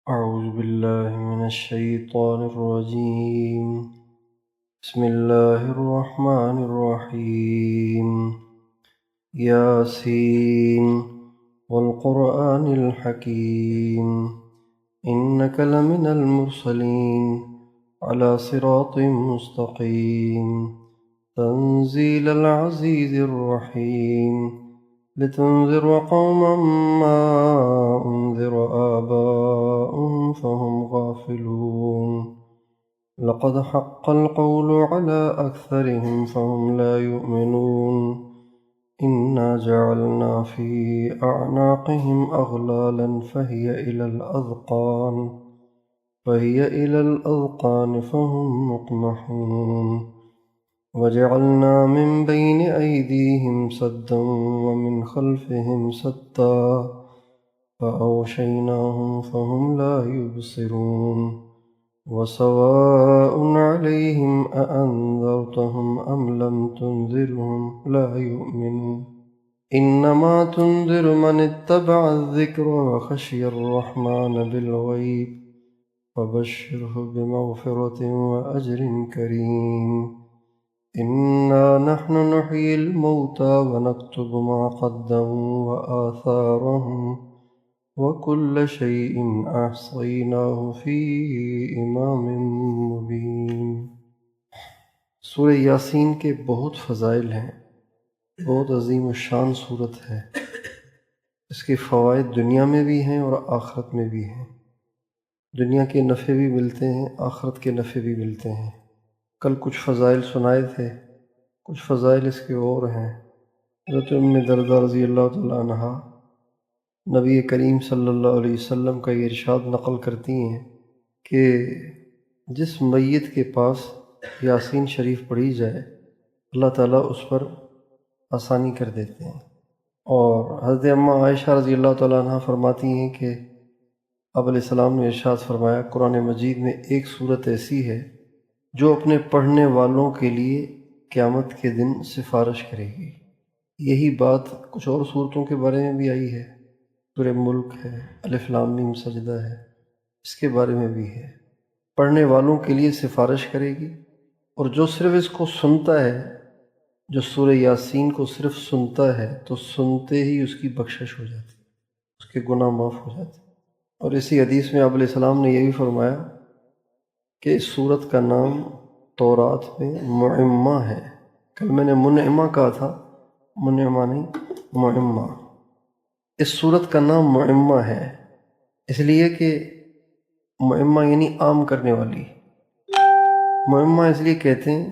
أعوذ بالله من الشيطان الرجيم. بسم الله الرحمن الرحيم. ياسين والقرآن الحكيم إنك لمن المرسلين على صراط مستقيم تنزيل العزيز الرحيم لتنذر قوما ما أنذر آباؤهم فهم غافلون لقد حق القول على أكثرهم فهم لا يؤمنون إنا جعلنا في أعناقهم أغلالا فهي إلى الأذقان فهم مقمحون وجعلنا من بين أيديهم سدا ومن خلفهم سدا فأغشيناهم فهم لا يبصرون وسواء عليهم أأنذرتهم أم لم تنذرهم لا يؤمنون إنما تنذر من اتبع الذكر وخشي الرحمن بالغيب فبشره بمغفرة وأجر كريم إنا نحن نحيي الموتى ونكتب ما قدموا وآثارهم وكل شيء أحصيناه في إمام مبين۔ سورہ یاسین کے بہت فضائل ہیں، بہت عظیم الشان صورت ہے۔ اس کے فوائد دنیا میں بھی ہیں اور آخرت میں بھی ہیں۔ دنیا کے نفع بھی ملتے ہیں، آخرت کے نفع بھی ملتے ہیں۔ کل کچھ فضائل سنائے تھے، کچھ فضائل اس کے اور ہیں۔ حضرت ام درداء رضی اللہ تعالیٰ عنہ نبی کریم صلی اللہ علیہ وسلم کا یہ ارشاد نقل کرتی ہیں کہ جس میت کے پاس یاسین شریف پڑھی جائے اللہ تعالیٰ اس پر آسانی کر دیتے ہیں۔ اور حضرت اماں عائشہ رضی اللہ تعالیٰ عنہ فرماتی ہیں کہ آپ علیہ السلام نے ارشاد فرمایا، قرآن مجید میں ایک صورت ایسی ہے جو اپنے پڑھنے والوں کے لیے قیامت کے دن سفارش کرے گی۔ یہی بات کچھ اور صورتوں کے بارے میں بھی آئی ہے، سورہ ملک ہے، الف لام میم سجدہ ہے، اس کے بارے میں بھی ہے۔ پڑھنے والوں کے لیے سفارش کرے گی، اور جو صرف اس کو سنتا ہے، جو سورہ یاسین کو صرف سنتا ہے تو سنتے ہی اس کی بخشش ہو جاتی، اس کے گناہ معاف ہو جاتے۔ اور اسی حدیث میں آپ علیہ السلام نے یہ بھی فرمایا کہ اس صورت کا نام تورات میں معمہ ہے۔ کل میں نے منعمہ کہا تھا، منعمہ نہیں، معمہ۔ اس صورت کا نام معمہ ہے، اس لیے کہ معمہ یعنی عام کرنے والی۔ معمہ اس لیے کہتے ہیں،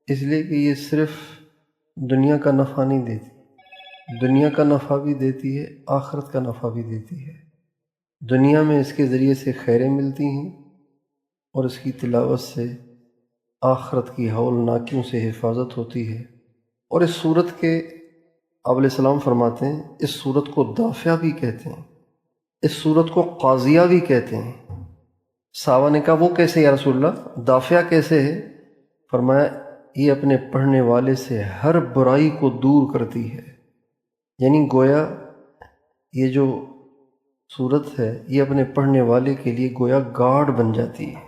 اس لیے کہ یہ صرف دنیا کا نفع نہیں دیتی، دنیا کا نفع بھی دیتی ہے، آخرت کا نفع بھی دیتی ہے۔ دنیا میں اس کے ذریعے سے خیریں ملتی ہیں، اور اس کی تلاوت سے آخرت کی ہولناکیوں سے حفاظت ہوتی ہے۔ اور اس صورت کے آپ علیہ السلام فرماتے ہیں اس صورت کو دافعہ بھی کہتے ہیں، اس صورت کو قاضیہ بھی کہتے ہیں۔ صحابہ نے کہا وہ کیسے یا رسول اللہ، دافعہ کیسے ہے؟ فرمایا یہ اپنے پڑھنے والے سے ہر برائی کو دور کرتی ہے، یعنی گویا یہ جو صورت ہے یہ اپنے پڑھنے والے کے لیے گویا گارڈ بن جاتی ہے،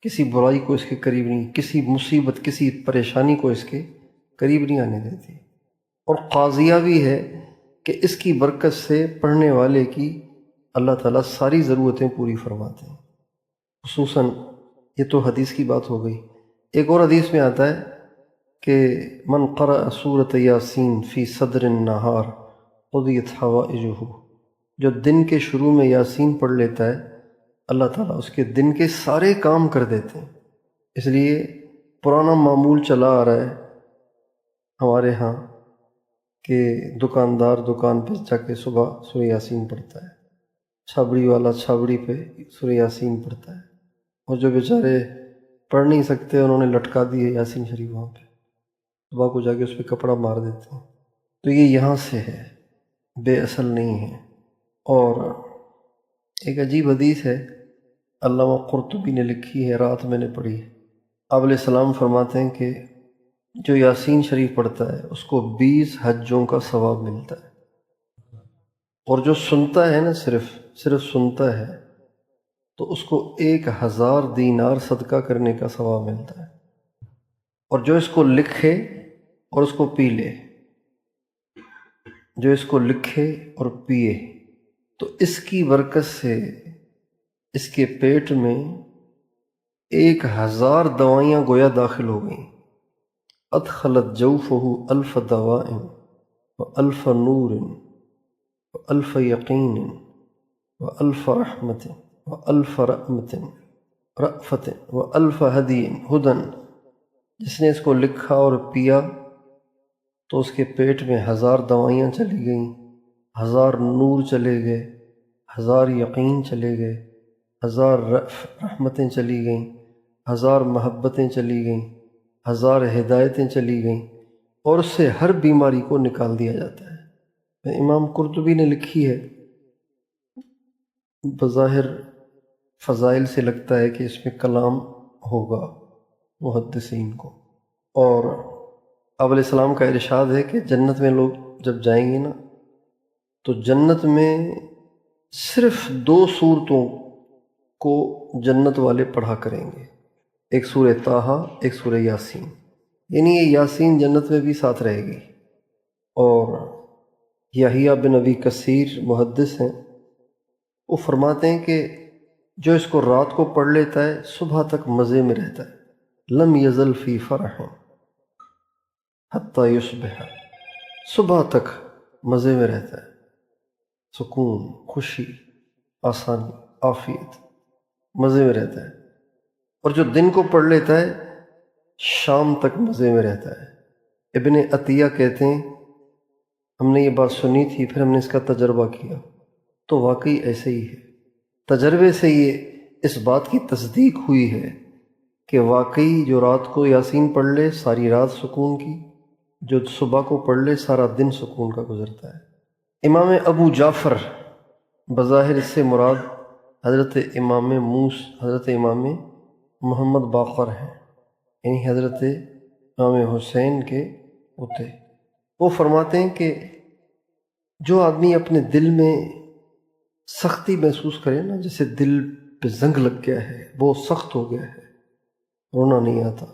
کسی برائی کو اس کے قریب نہیں، کسی مصیبت کسی پریشانی کو اس کے قریب نہیں آنے دیتی۔ اور قاضیہ بھی ہے کہ اس کی برکت سے پڑھنے والے کی اللہ تعالیٰ ساری ضرورتیں پوری فرماتے ہیں۔ خصوصاً یہ تو حدیث کی بات ہو گئی، ایک اور حدیث میں آتا ہے کہ من قرأ سورۃ یاسین فی صدر النہار قضیت حوائجہ، جو دن کے شروع میں یاسین پڑھ لیتا ہے اللہ تعالیٰ اس کے دن کے سارے کام کر دیتے ہیں۔ اس لیے پرانا معمول چلا آ رہا ہے ہمارے ہاں کہ دکاندار دکان پہ جا کے صبح سورہ یاسین پڑھتا ہے، چھابڑی والا چھابڑی پہ سورہ یاسین پڑھتا ہے، اور جو بیچارے پڑھ نہیں سکتے انہوں نے لٹکا دی ہے یاسین شریف وہاں پہ، صبح کو جا کے اس پہ کپڑا مار دیتے ہیں۔ تو یہ یہاں سے ہے، بے اصل نہیں ہے۔ اور ایک عجیب حدیث ہے علامہ قرطبی نے لکھی ہے، رات میں نے پڑھی۔ آپ علیہ السلام فرماتے ہیں کہ جو یاسین شریف پڑھتا ہے اس کو 20 حجوں کا ثواب ملتا ہے، اور جو سنتا ہے نا، صرف سنتا ہے تو اس کو 1000 دینار صدقہ کرنے کا ثواب ملتا ہے، اور جو اس کو لکھے اور اس کو پی لے، جو اس کو لکھے اور پیے، تو اس کی برکت سے اس کے پیٹ میں 1000 دوائیاں گویا داخل ہو گئیں۔ ادخلت جوفہ 1000 دواء و1000 نور و1000 یقین و1000 رحمت و1000 رأفت و1000 ہدی۔ جس نے اس کو لکھا اور پیا تو اس کے پیٹ میں 1000 دوائیاں چلی گئیں، 1000 نور چلے گئے، 1000 یقین چلے گئے، 1000 رحمتیں چلی گئیں، 1000 محبتیں چلی گئیں، 1000 ہدایتیں چلی گئیں، اور اس سے ہر بیماری کو نکال دیا جاتا ہے۔ امام قرطبی نے لکھی ہے، بظاہر فضائل سے لگتا ہے کہ اس میں کلام ہوگا محدثین کو، اور آپ علیہ السلام کا ارشاد ہے کہ جنت میں لوگ جب جائیں گے نا تو جنت میں صرف 2 سورتوں کو جنت والے پڑھا کریں گے، ایک سورہ طٰہٰ، ایک سورہ یاسین، یعنی یہ یاسین جنت میں بھی ساتھ رہے گی۔ اور یحییٰ بن ابی کثیر محدث ہیں، وہ فرماتے ہیں کہ جو اس کو رات کو پڑھ لیتا ہے صبح تک مزے میں رہتا ہے، لم یزل فی فرح حتی یصبح، صبح تک مزے میں رہتا ہے، سکون، خوشی، آسانی، عافیت، مزے میں رہتا ہے۔ اور جو دن کو پڑھ لیتا ہے شام تک مزے میں رہتا ہے۔ ابن عطیہ کہتے ہیں ہم نے یہ بات سنی تھی، پھر ہم نے اس کا تجربہ کیا تو واقعی ایسے ہی ہے۔ تجربے سے یہ اس بات کی تصدیق ہوئی ہے کہ واقعی جو رات کو یاسین پڑھ لے ساری رات سکون کی، جو صبح کو پڑھ لے سارا دن سکون کا گزرتا ہے۔ امام ابو جعفر، بظاہر اس سے مراد حضرت امام محمد باقر ہیں، یعنی حضرت امام حسین کے پوتے۔ وہ فرماتے ہیں کہ جو آدمی اپنے دل میں سختی محسوس کرے نا، جیسے دل پہ زنگ لگ گیا ہے، وہ سخت ہو گیا ہے، رونا نہیں آتا،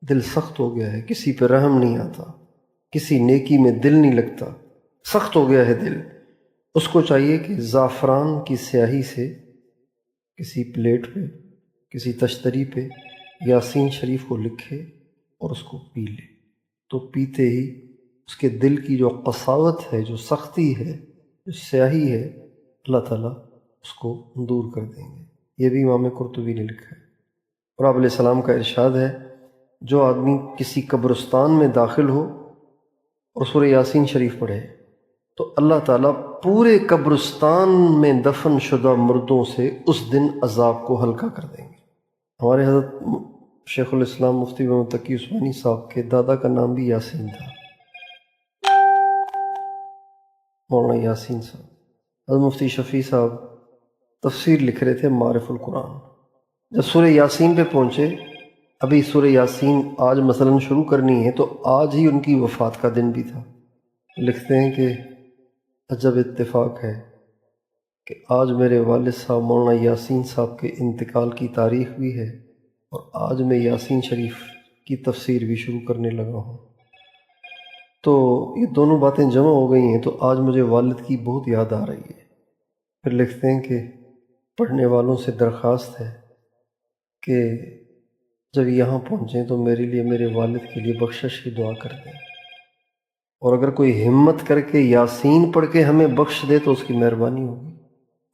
دل سخت ہو گیا ہے، کسی پہ رحم نہیں آتا، کسی نیکی میں دل نہیں لگتا، سخت ہو گیا ہے دل، اس کو چاہیے کہ زعفران کی سیاہی سے کسی پلیٹ پہ، کسی تشتری پہ یاسین شریف کو لکھے اور اس کو پی لے، تو پیتے ہی اس کے دل کی جو قساوت ہے، جو سختی ہے، جو سیاہی ہے، اللہ تعالیٰ اس کو دور کر دیں گے۔ یہ بھی امام قرطبی نے لکھا ہے۔ اور آپ علیہ السلام کا ارشاد ہے جو آدمی کسی قبرستان میں داخل ہو اور سورہ یاسین شریف پڑھے تو اللہ تعالیٰ پورے قبرستان میں دفن شدہ مردوں سے اس دن عذاب کو ہلکا کر دیں گے۔ ہمارے حضرت شیخ الاسلام مفتی محمد تقی عثمانی صاحب کے دادا کا نام بھی یاسین تھا، مولانا یاسین صاحب۔ حضرت مفتی شفیع صاحب تفسیر لکھ رہے تھے معارف القرآن، جب سورہ یاسین پہ پہنچے، ابھی سورہ یاسین آج مثلاً شروع کرنی ہے تو آج ہی ان کی وفات کا دن بھی تھا۔ لکھتے ہیں کہ عجب اتفاق ہے کہ آج میرے والد صاحب مولانا یاسین صاحب کے انتقال کی تاریخ بھی ہے، اور آج میں یاسین شریف کی تفسیر بھی شروع کرنے لگا ہوں۔ تو یہ دونوں باتیں جمع ہو گئی ہیں تو آج مجھے والد کی بہت یاد آ رہی ہے۔ پھر لکھتے ہیں کہ پڑھنے والوں سے درخواست ہے کہ جب یہاں پہنچیں تو میرے لیے، میرے والد کے لیے بخشش کی دعا کر دیں، اور اگر کوئی ہمت کر کے یاسین پڑھ کے ہمیں بخش دے تو اس کی مہربانی ہوگی۔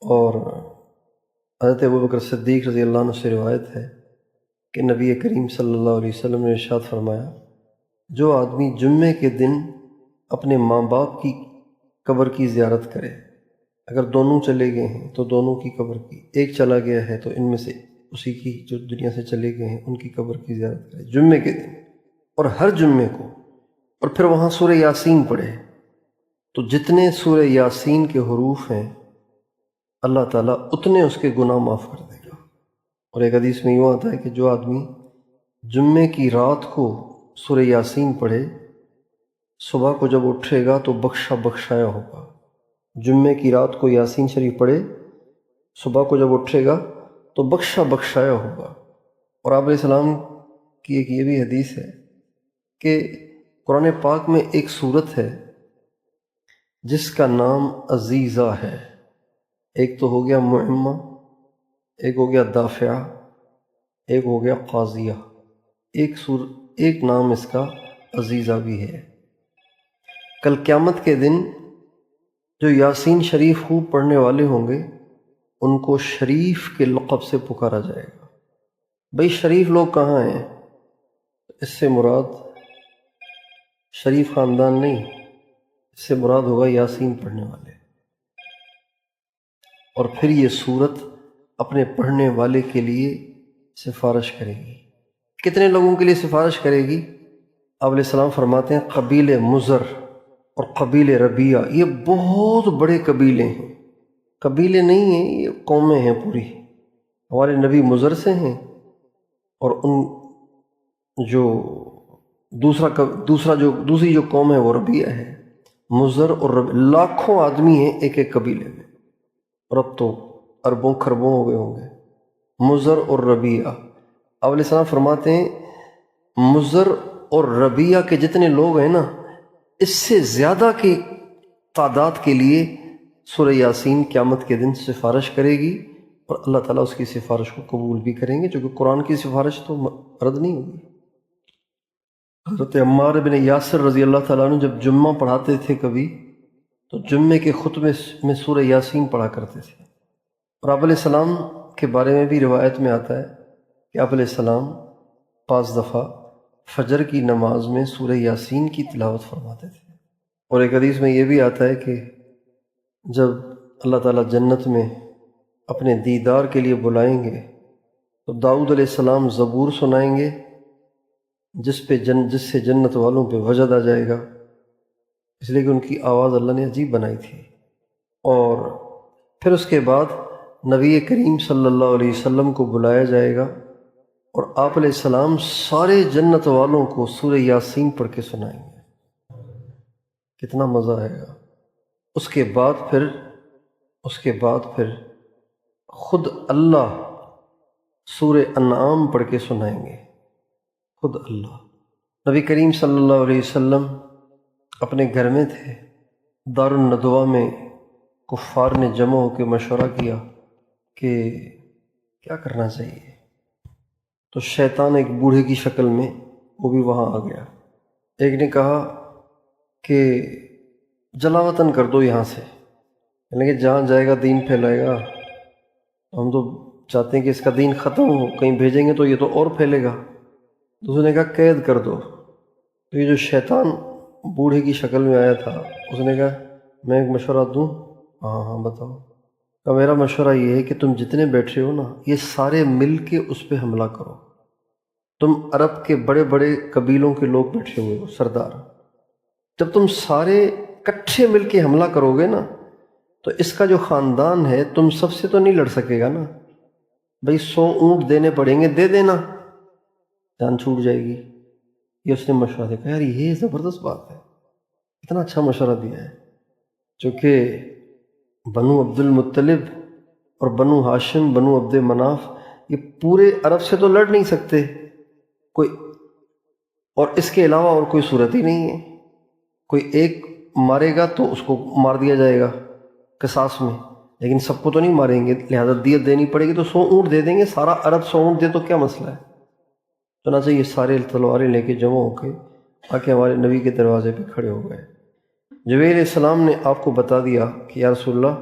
اور حضرت ابوبکر صدیق رضی اللہ عنہ سے روایت ہے کہ نبی کریم صلی اللہ علیہ وسلم نے ارشاد فرمایا جو آدمی جمعے کے دن اپنے ماں باپ کی قبر کی زیارت کرے، اگر دونوں چلے گئے ہیں تو دونوں کی قبر کی، ایک چلا گیا ہے تو ان میں سے اسی کی جو دنیا سے چلے گئے ہیں ان کی قبر کی زیارت کرے جمعے کے دن، اور ہر جمعے کو، اور پھر وہاں سورہ یاسین پڑھے، تو جتنے سورہ یاسین کے حروف ہیں اللہ تعالیٰ اتنے اس کے گناہ معاف کر دے گا۔ اور ایک حدیث میں یوں آتا ہے کہ جو آدمی جمعے کی رات کو سورہ یاسین پڑھے، صبح کو جب اٹھے گا تو بخشا بخشایا ہوگا۔ جمعے کی رات کو یاسین شریف پڑھے صبح کو جب اٹھے گا تو بخشا بخشایا ہوگا۔ اور آپ علیہ السلام کی ایک یہ بھی حدیث ہے کہ قرآن پاک میں ایک سورت ہے جس کا نام عزیزہ ہے۔ ایک تو ہو گیا معمہ، ایک ہو گیا دافعہ، ایک ہو گیا قاضیہ، ایک نام اس کا عزیزہ بھی ہے۔ کل قیامت کے دن جو یاسین شریف خوب پڑھنے والے ہوں گے ان کو شریف کے لقب سے پکارا جائے گا۔ بھئی شریف لوگ کہاں ہیں؟ اس سے مراد شریف خاندان نہیں، اس سے مراد ہوگا یاسین پڑھنے والے۔ اور پھر یہ سورت اپنے پڑھنے والے کے لیے سفارش کرے گی۔ کتنے لوگوں کے لیے سفارش کرے گی؟ آپ علیہ السلام فرماتے ہیں قبیلے مضر اور قبیلے ربیہ، یہ بہت بڑے قبیلے ہیں، قبیلے نہیں ہیں، یہ قومیں ہیں پوری۔ ہمارے نبی مضر سے ہیں اور جو دوسری جو قوم ہے وہ ربیہ ہے۔ مضر اور لاکھوں آدمی ہیں ایک ایک قبیلے میں، اور اب تو اربوں خربوں ہو گئے ہوں گے۔ مضر اور ربیہ، آپ علیہ السلام فرماتے ہیں مضر اور ربیہ کے جتنے لوگ ہیں نا، اس سے زیادہ کی تعداد کے لیے سورہ یاسین قیامت کے دن سفارش کرے گی، اور اللہ تعالیٰ اس کی سفارش کو قبول بھی کریں گے، چونکہ قرآن کی سفارش تو رد نہیں ہوگی۔ حضرت عمار بن یاسر رضی اللہ تعالیٰ عنہ جب جمعہ پڑھاتے تھے کبھی تو جمعے کے خطبے میں سورہ یاسین پڑھا کرتے تھے۔ اور آپ علیہ السلام کے بارے میں بھی روایت میں آتا ہے کہ آپ علیہ السلام 5 دفعہ فجر کی نماز میں سورہ یاسین کی تلاوت فرماتے تھے۔ اور ایک حدیث میں یہ بھی آتا ہے کہ جب اللہ تعالیٰ جنت میں اپنے دیدار کے لیے بلائیں گے تو داؤد علیہ السلام زبور سنائیں گے جس سے جنت والوں پہ وجد آ جائے گا، اس لیے کہ ان کی آواز اللہ نے عجیب بنائی تھی۔ اور پھر اس کے بعد نبی کریم صلی اللہ علیہ وسلم کو بلایا جائے گا اور آپ علیہ السلام سارے جنت والوں کو سورہ یاسین پڑھ کے سنائیں گے، کتنا مزہ آئے گا۔ اس کے بعد پھر خود اللہ سورہ انعام پڑھ کے سنائیں گے، خود اللہ۔ نبی کریم صلی اللہ علیہ وسلم اپنے گھر میں تھے، دار الندوہ میں کفار نے جمع ہو کے مشورہ کیا کہ کیا کرنا چاہیے، تو شیطان ایک بوڑھے کی شکل میں وہ بھی وہاں آ گیا۔ ایک نے کہا کہ جلا وطن کر دو یہاں سے، یعنی کہ جہاں جائے گا دین پھیلائے گا، ہم تو چاہتے ہیں کہ اس کا دین ختم ہو، کہیں بھیجیں گے تو یہ تو اور پھیلے گا۔ دوسرے نے کہا قید کر دو۔ تو یہ جو شیطان بوڑھے کی شکل میں آیا تھا اس نے کہا میں ایک مشورہ دوں؟ ہاں بتاؤ۔ کہ میرا مشورہ یہ ہے کہ تم جتنے بیٹھے ہو نا یہ سارے مل کے اس پہ حملہ کرو۔ تم عرب کے بڑے بڑے قبیلوں کے لوگ بیٹھے ہوئے ہو سردار، جب تم سارے کٹھے مل کے حملہ کرو گے نا تو اس کا جو خاندان ہے تم سب سے تو نہیں لڑ سکے گا نا، بھئی 100 اونٹ دینے پڑیں گے، دے دینا، جان چھوٹ جائے گی۔ یہ اس نے مشورہ دیا، یار یہ زبردست بات ہے، اتنا اچھا مشورہ دیا ہے، چونکہ بنو عبد المطلب اور بنو ہاشم بنو عبد مناف یہ پورے عرب سے تو لڑ نہیں سکتے کوئی، اور اس کے علاوہ اور کوئی صورت ہی نہیں ہے۔ کوئی ایک مارے گا تو اس کو مار دیا جائے گا قصاص میں، لیکن سب کو تو نہیں ماریں گے، لہذا دیت دینی پڑے گی، تو 100 اونٹ دے دیں گے، سارا عرب 100 اونٹ دے تو کیا مسئلہ ہے۔ چنانچہ یہ سارے تلواریں لے کے جمع ہو کے آ کے ہمارے نبی کے دروازے پہ کھڑے ہو گئے۔ جبرائیل علیہ السلام نے آپ کو بتا دیا کہ یا رسول اللہ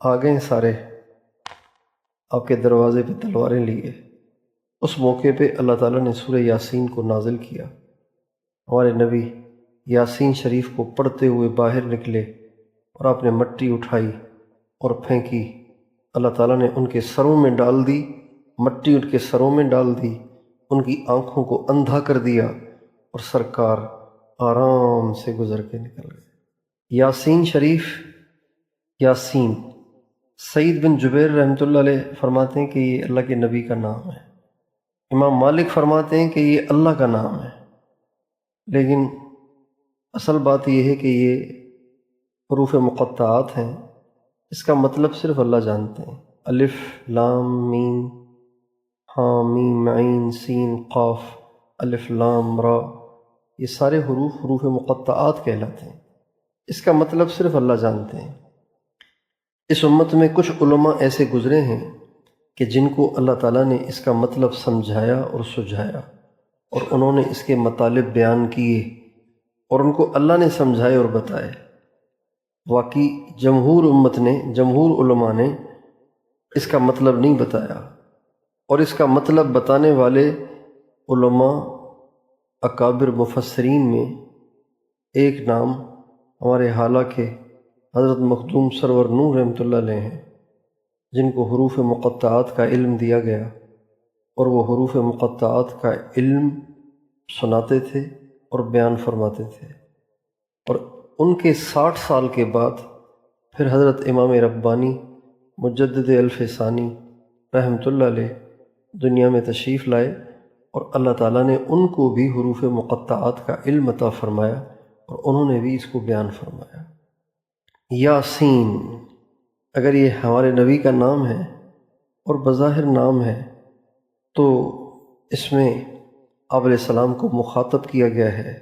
آ گئے سارے، آپ کے دروازے پہ تلواریں لیے۔ اس موقع پہ اللہ تعالیٰ نے سورہ یاسین کو نازل کیا۔ ہمارے نبی یاسین شریف کو پڑھتے ہوئے باہر نکلے اور آپ نے مٹی اٹھائی اور پھینکی، اللہ تعالیٰ نے ان کے سروں میں ڈال دی، مٹی ان کے سروں میں ڈال دی، ان کی آنکھوں کو اندھا کر دیا، اور سرکار آرام سے گزر کے نکل گئے۔ یاسین شریف، یاسین، سعید بن جبیر رحمۃ اللہ علیہ فرماتے ہیں کہ یہ اللہ کے نبی کا نام ہے۔ امام مالک فرماتے ہیں کہ یہ اللہ کا نام ہے، لیکن اصل بات یہ ہے کہ یہ حروف مقطعات ہیں، اس کا مطلب صرف اللہ جانتے ہیں۔ الف لام میم حامیم عین سین قاف الف لام را، یہ سارے حروف مقطعات کہلاتے ہیں۔ اس کا مطلب صرف اللہ جانتے ہیں۔ اس امت میں کچھ علماء ایسے گزرے ہیں کہ جن کو اللہ تعالیٰ نے اس کا مطلب سمجھایا اور سجھایا، اور انہوں نے اس کے مطالب بیان کیے اور ان کو اللہ نے سمجھائے اور بتائے۔ واقعی جمہور علماء نے اس کا مطلب نہیں بتایا، اور اس کا مطلب بتانے والے علماء اکابر مفسرین میں ایک نام ہمارے حالہ کے حضرت مخدوم سرور نور رحمۃ اللہ علیہ ہیں، جن کو حروف مقطعات کا علم دیا گیا، اور وہ حروف مقطعات کا علم سناتے تھے اور بیان فرماتے تھے۔ اور ان کے 60 سال کے بعد پھر حضرت امام ربانی مجدد الف ثانی رحمۃ اللہ علیہ دنیا میں تشریف لائے، اور اللہ تعالیٰ نے ان کو بھی حروف مقطعات کا علم عطا فرمایا، اور انہوں نے بھی اس کو بیان فرمایا۔ یاسین، اگر یہ ہمارے نبی کا نام ہے اور بظاہر نام ہے، تو اس میں آپ علیہ السلام کو مخاطب کیا گیا ہے،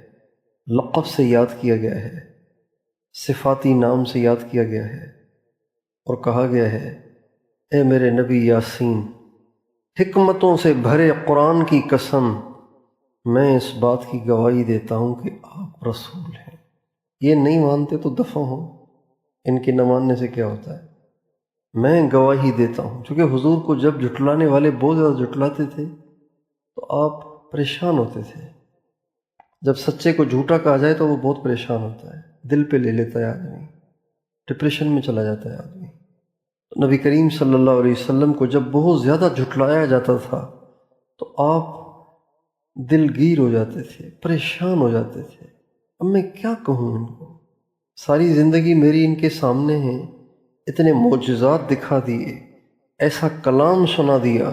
لقب سے یاد کیا گیا ہے، صفاتی نام سے یاد کیا گیا ہے، اور کہا گیا ہے اے میرے نبی یاسین، حکمتوں سے بھرے قرآن کی قسم، میں اس بات کی گواہی دیتا ہوں کہ آپ رسول ہیں۔ یہ نہیں مانتے تو دفع ہوں، ان کے نہ ماننے سے کیا ہوتا ہے؟ میں گواہی دیتا ہوں، چونکہ حضور کو جب جھٹلانے والے بہت زیادہ جھٹلاتے تھے تو آپ پریشان ہوتے تھے۔ جب سچے کو جھوٹا کہا جائے تو وہ بہت پریشان ہوتا ہے، دل پہ لے لیتا ہے آدمی، ڈپریشن میں چلا جاتا ہے آدمی۔ نبی کریم صلی اللہ علیہ وسلم کو جب بہت زیادہ جھٹلایا جاتا تھا تو آپ دل گیر ہو جاتے تھے، پریشان ہو جاتے تھے۔ اب میں کیا کہوں ان کو؟ ساری زندگی میری ان کے سامنے ہے، اتنے معجزات دکھا دیے، ایسا کلام سنا دیا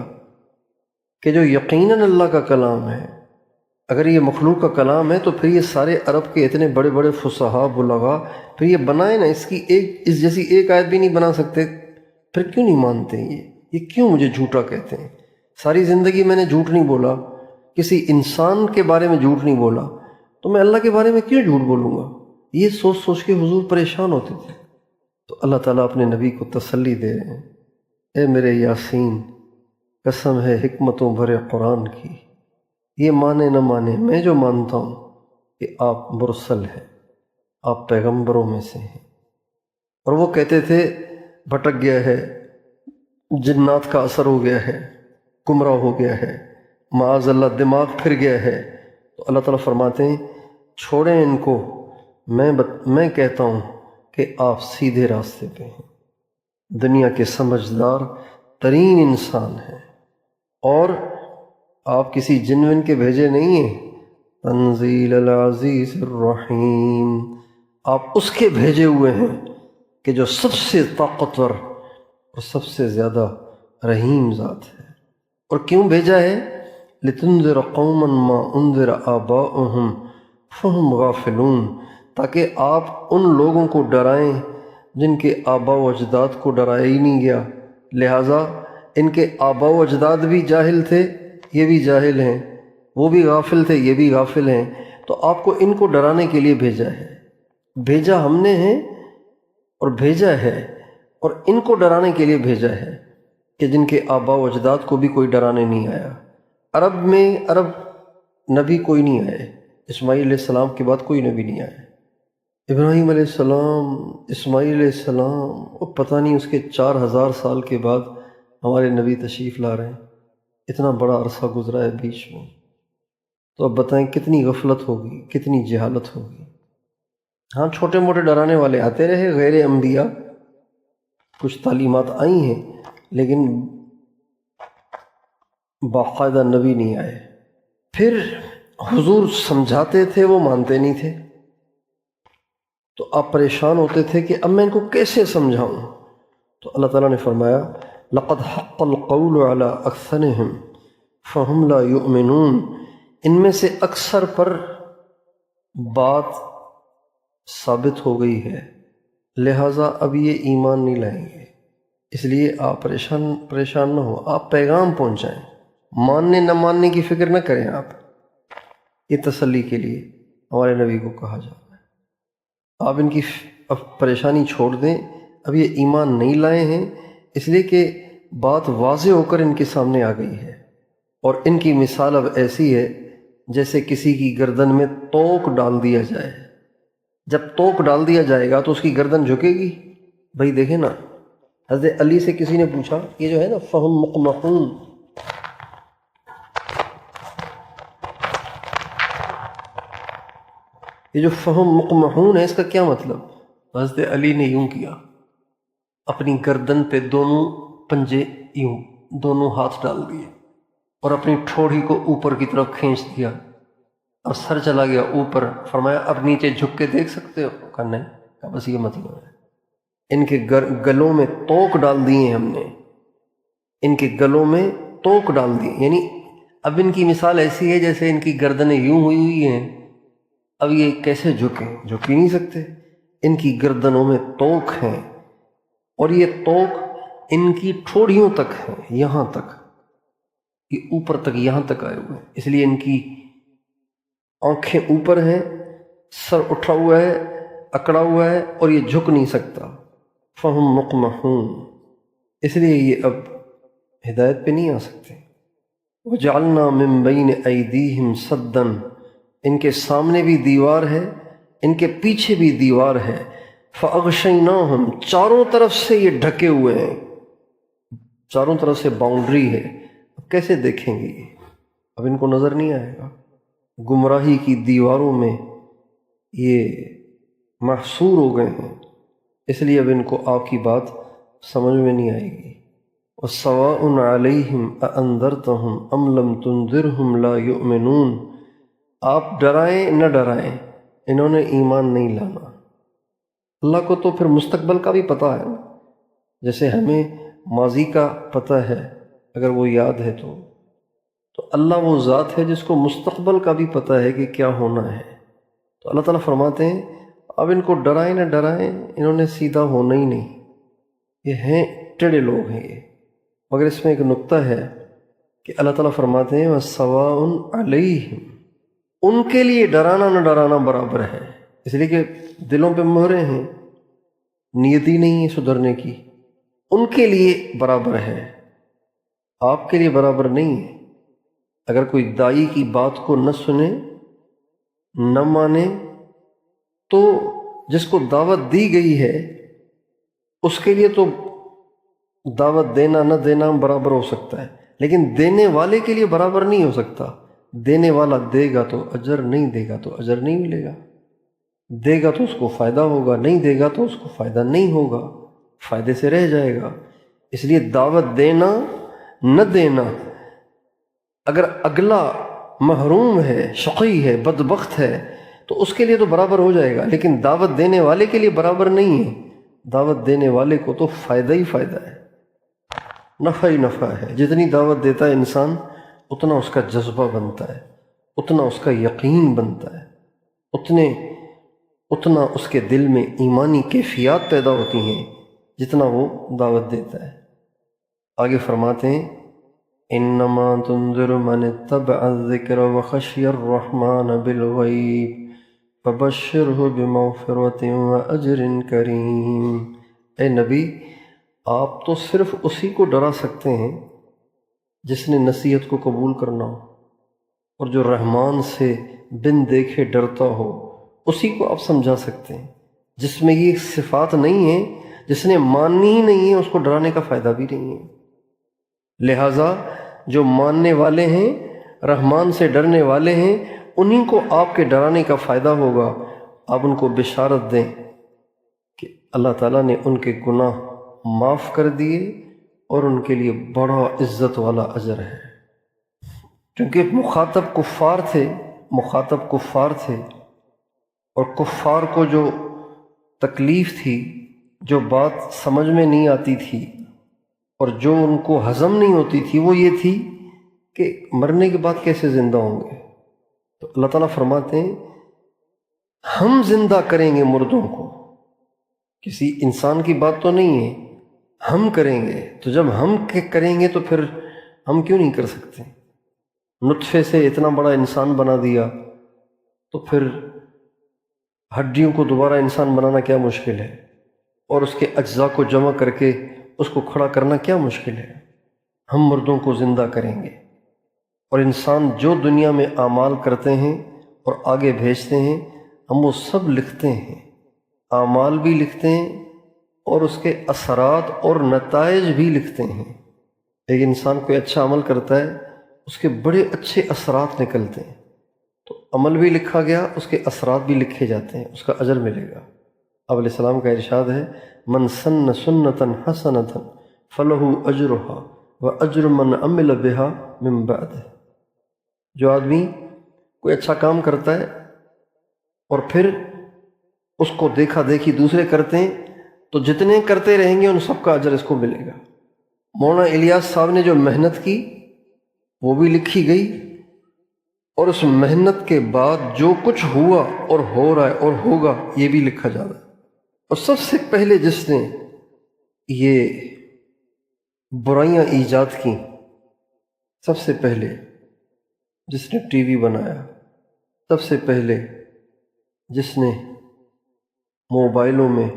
کہ جو یقیناً اللہ کا کلام ہے۔ اگر یہ مخلوق کا کلام ہے تو پھر یہ سارے عرب کے اتنے بڑے بڑے فصحاء بلغاء پھر یہ بنائے نا، اس جیسی ایک آیت بھی نہیں بنا سکتے، پھر کیوں نہیں مانتے یہ کیوں مجھے جھوٹا کہتے ہیں؟ ساری زندگی میں نے جھوٹ نہیں بولا، کسی انسان کے بارے میں جھوٹ نہیں بولا، تو میں اللہ کے بارے میں کیوں جھوٹ بولوں گا؟ یہ سوچ سوچ کے حضور پریشان ہوتے تھے۔ تو اللہ تعالیٰ اپنے نبی کو تسلی دے رہے ہیں، اے میرے یاسین، قسم ہے حکمتوں بھرے قرآن کی، یہ مانے نہ مانے، میں جو مانتا ہوں کہ آپ مرسل ہیں، آپ پیغمبروں میں سے ہیں۔ اور وہ کہتے تھے بھٹک گیا ہے، جنات کا اثر ہو گیا ہے، گمراہ ہو گیا ہے، معاذ اللہ دماغ پھر گیا ہے، تو اللہ تعالیٰ فرماتے ہیں چھوڑیں ان کو، میں کہتا ہوں کہ آپ سیدھے راستے پہ ہیں، دنیا کے سمجھدار ترین انسان ہیں، اور آپ کسی جن کے بھیجے نہیں ہیں، تنزیل العزیز الرحیم، آپ اس کے بھیجے ہوئے ہیں کہ جو سب سے طاقتور اور سب سے زیادہ رحیم ذات ہے۔ اور کیوں بھیجا ہے؟ لتنذر قوما ما انذر آباؤہم فہم غافلون، تاکہ آپ ان لوگوں کو ڈرائیں جن کے آباء و اجداد کو ڈرایا ہی نہیں گیا، لہٰذا ان کے آباء و اجداد بھی جاہل تھے، یہ بھی جاہل ہیں، وہ بھی غافل تھے، یہ بھی غافل ہیں، تو آپ کو ان کو ڈرانے کے لیے بھیجا ہے، بھیجا ہم نے ہے اور بھیجا ہے، اور ان کو ڈرانے کے لیے بھیجا ہے کہ جن کے آباء و اجداد کو بھی کوئی ڈرانے نہیں آیا۔ عرب نبی کوئی نہیں آئے، اسماعیل علیہ السلام کے بعد کوئی نبی نہیں آیا، ابراہیم علیہ السلام، اسماعیل علیہ السلام، اور پتہ نہیں اس کے 4000 سال کے بعد ہمارے نبی تشریف لا رہے ہیں۔ اتنا بڑا عرصہ گزرا ہے بیچ میں، تو اب بتائیں کتنی غفلت ہوگی، کتنی جہالت ہوگی۔ ہاں چھوٹے موٹے ڈرانے والے آتے رہے، غیر انبیاء کچھ تعلیمات آئی ہیں، لیکن باقاعدہ نبی نہیں آئے۔ پھر حضور سمجھاتے تھے، وہ مانتے نہیں تھے، تو آپ پریشان ہوتے تھے کہ اب میں ان کو کیسے سمجھاؤں؟ تو اللہ تعالیٰ نے فرمایا لقد حق القول على اکثرهم فهم لا يؤمنون، ان میں سے اکثر پر بات ثابت ہو گئی ہے، لہٰذا اب یہ ایمان نہیں لائیں گے۔ اس لیے آپ پریشان نہ ہو، آپ پیغام پہنچائیں، ماننے نہ ماننے کی فکر نہ کریں آپ، یہ تسلی کے لیے ہمارے نبی کو کہا جا رہا ہے۔ آپ ان کی اب پریشانی چھوڑ دیں، اب یہ ایمان نہیں لائے ہیں، اس لیے کہ بات واضح ہو کر ان کے سامنے آ گئی ہے، اور ان کی مثال اب ایسی ہے جیسے کسی کی گردن میں توق ڈال دیا جائے۔ جب توق ڈال دیا جائے گا تو اس کی گردن جھکے گی؟ بھائی دیکھیں نا، حضرت علی سے کسی نے پوچھا، یہ جو ہے نا فہم مقمحون، یہ جو فہم مقمحون ہے اس کا کیا مطلب؟ حضرت علی نے یوں کیا، اپنی گردن پہ دونوں پنجے یوں دونوں ہاتھ ڈال دیے اور اپنی ٹھوڑی کو اوپر کی طرف کھینچ دیا اور سر چلا گیا اوپر۔ فرمایا اب نیچے جھک کے دیکھ سکتے ہو؟ کہا نہیں۔ کہا بس یہ مطلب ہے، ان کے گلوں میں توق ڈال دیے ہم نے، ان کے گلوں میں توق ڈال دیے، یعنی اب ان کی مثال ایسی ہے جیسے ان کی گردنیں یوں ہوئی ہیں، اب یہ کیسے جھکیں؟ جھک ہی نہیں سکتے، ان کی گردنوں میں توق ہیں، اور یہ توق ان کی ٹھوڑیوں تک ہے، یہاں تک، یہ اوپر تک یہاں تک آئے ہوئے ہیں، اس لیے ان کی آنکھیں اوپر ہیں، سر اٹھا ہوا ہے، اکڑا ہوا ہے، اور یہ جھک نہیں سکتا۔ فہم مقمحون، اس لیے یہ اب ہدایت پہ نہیں آ سکتے۔ وجعلنا من بین ایدیہم سدا، ان کے سامنے بھی دیوار ہے، ان کے پیچھے بھی دیوار ہے، فاغشیناہم، چاروں طرف سے یہ ڈھکے ہوئے ہیں، چاروں طرف سے باؤنڈری ہے، اب کیسے دیکھیں گے یہ؟ اب ان کو نظر نہیں آئے گا، گمراہی کی دیواروں میں یہ محصور ہو گئے ہیں، اس لیے اب ان کو آپ کی بات سمجھ میں نہیں آئے گی۔ وَسَوَاءٌ عَلَيْهِمْ أَأَنذَرْتَهُمْ أَمْ لَمْ تُنذِرْهُمْ لَا يُؤْمِنُونَ، آپ ڈرائیں نہ ڈرائیں، انہوں نے ایمان نہیں لانا۔ اللہ کو تو پھر مستقبل کا بھی پتہ ہے نا، جیسے ہمیں ماضی کا پتہ ہے اگر وہ یاد ہے تو اللہ وہ ذات ہے جس کو مستقبل کا بھی پتہ ہے کہ کیا ہونا ہے۔ تو اللہ تعالیٰ فرماتے ہیں اب ان کو ڈرائیں نہ ڈرائیں، انہوں نے سیدھا ہونا ہی نہیں، یہ ہیں ٹیڑے لوگ ہیں یہ۔ مگر اس میں ایک نقطہ ہے کہ اللہ تعالیٰ فرماتے ہیں وَسَوَاءٌ عَلَيْهِمْ، ان کے لیے ڈرانا نہ ڈرانا برابر ہے، اس لیے کہ دلوں پہ مہریں ہیں، نیت ہی نہیں ہے سدھرنے کی، ان کے لیے برابر ہے، آپ کے لیے برابر نہیں ہے۔ اگر کوئی داعی کی بات کو نہ سنے نہ مانے تو جس کو دعوت دی گئی ہے اس کے لیے تو دعوت دینا نہ دینا برابر ہو سکتا ہے، لیکن دینے والے کے لیے برابر نہیں ہو سکتا۔ دینے والا دے گا تو اجر، نہیں دے گا تو اجر نہیں ملے گا، دے گا تو اس کو فائدہ ہوگا، نہیں دے گا تو اس کو فائدہ نہیں ہوگا، فائدے سے رہ جائے گا۔ اس لیے دعوت دینا نہ دینا، اگر اگلا محروم ہے، شقی ہے، بدبخت ہے تو اس کے لیے تو برابر ہو جائے گا، لیکن دعوت دینے والے کے لیے برابر نہیں ہے۔ دعوت دینے والے کو تو فائدہ ہی فائدہ ہے، نفع ہی نفع ہے۔ جتنی دعوت دیتا ہے انسان اتنا اس کا جذبہ بنتا ہے، اتنا اس کا یقین بنتا ہے، اتنا اس کے دل میں ایمانی کیفیات پیدا ہوتی ہیں جتنا وہ دعوت دیتا ہے۔ آگے فرماتے ہیں انما تنذر من اتبع الذکر وخشی الرحمن بالغیب فبشرہ بمغفرۃ واجر کریم۔ اے نبی، آپ تو صرف اسی کو ڈرا سکتے ہیں جس نے نصیحت کو قبول کرنا ہو، اور جو رحمان سے بن دیکھے ڈرتا ہو اسی کو آپ سمجھا سکتے ہیں۔ جس میں یہ صفات نہیں ہیں، جس نے ماننی ہی نہیں ہے، اس کو ڈرانے کا فائدہ بھی نہیں ہے۔ لہٰذا جو ماننے والے ہیں، رحمان سے ڈرنے والے ہیں، انہی کو آپ کے ڈرانے کا فائدہ ہوگا۔ آپ ان کو بشارت دیں کہ اللہ تعالیٰ نے ان کے گناہ معاف کر دیے اور ان کے لیے بڑا عزت والا اجر ہے۔ کیونکہ مخاطب کفار تھے، اور کفار کو جو تکلیف تھی، جو بات سمجھ میں نہیں آتی تھی اور جو ان کو ہضم نہیں ہوتی تھی، وہ یہ تھی کہ مرنے کے بعد کیسے زندہ ہوں گے۔ تو اللہ تعالیٰ فرماتے ہیں ہم زندہ کریں گے مردوں کو، کسی انسان کی بات تو نہیں ہے، ہم کریں گے، تو جب ہم کریں گے تو پھر ہم کیوں نہیں کر سکتے؟ نطفے سے اتنا بڑا انسان بنا دیا، تو پھر ہڈیوں کو دوبارہ انسان بنانا کیا مشکل ہے، اور اس کے اجزاء کو جمع کر کے اس کو کھڑا کرنا کیا مشکل ہے؟ ہم مردوں کو زندہ کریں گے، اور انسان جو دنیا میں اعمال کرتے ہیں اور آگے بھیجتے ہیں، ہم وہ سب لکھتے ہیں، اعمال بھی لکھتے ہیں اور اس کے اثرات اور نتائج بھی لکھتے ہیں۔ ایک انسان کوئی اچھا عمل کرتا ہے، اس کے بڑے اچھے اثرات نکلتے ہیں، تو عمل بھی لکھا گیا، اس کے اثرات بھی لکھے جاتے ہیں، اس کا اجر ملے گا۔ آپ علیہ السلام کا ارشاد ہے، من سن سنتا حسنتا فلہ اجرہا واجر من عمل بہا من بعدہ۔ جو آدمی کوئی اچھا کام کرتا ہے اور پھر اس کو دیکھا دیکھی دوسرے کرتے ہیں، تو جتنے کرتے رہیں گے ان سب کا اجر اس کو ملے گا۔ مولانا الیاس صاحب نے جو محنت کی وہ بھی لکھی گئی، اور اس محنت کے بعد جو کچھ ہوا اور ہو رہا ہے اور ہوگا یہ بھی لکھا جا رہا ہے۔ اور سب سے پہلے جس نے یہ برائیاں ایجاد کی، سب سے پہلے جس نے ٹی وی بنایا، سب سے پہلے جس نے موبائلوں میں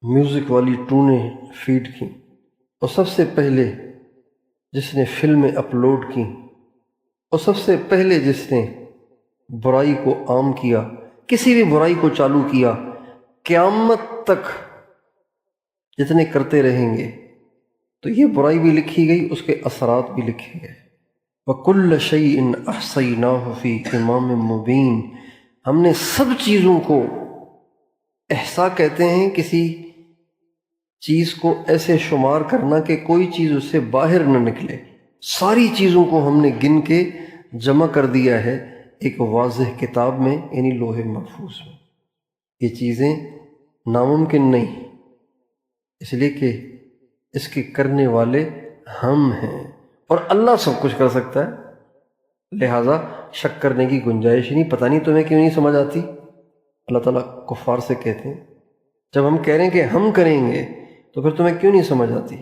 میوزک والی ٹونیں فیڈ کی، اور سب سے پہلے جس نے فلمیں اپلوڈ کی، اور سب سے پہلے جس نے برائی کو عام کیا، کسی بھی برائی کو چالو کیا، قیامت تک جتنے کرتے رہیں گے تو یہ برائی بھی لکھی گئی، اس کے اثرات بھی لکھے گئے۔ وَكُلَّ شَيْءٍ أَحْصَيْنَاهُ فِي إِمَامٍ مُبِينٍ، ہم نے سب چیزوں کو، احصاء کہتے ہیں کسی چیز کو ایسے شمار کرنا کہ کوئی چیز اس سے باہر نہ نکلے، ساری چیزوں کو ہم نے گن کے جمع کر دیا ہے ایک واضح کتاب میں، یعنی لوح محفوظ میں۔ یہ چیزیں ناممکن نہیں، اس لیے کہ اس کے کرنے والے ہم ہیں، اور اللہ سب کچھ کر سکتا ہے، لہٰذا شک کرنے کی گنجائش ہی نہیں۔ پتہ نہیں تمہیں کیوں نہیں سمجھ آتی؟ اللہ تعالیٰ کفار سے کہتے ہیں، جب ہم کہہ رہے ہیں کہ ہم کریں گے تو پھر تمہیں کیوں نہیں سمجھ آتی؟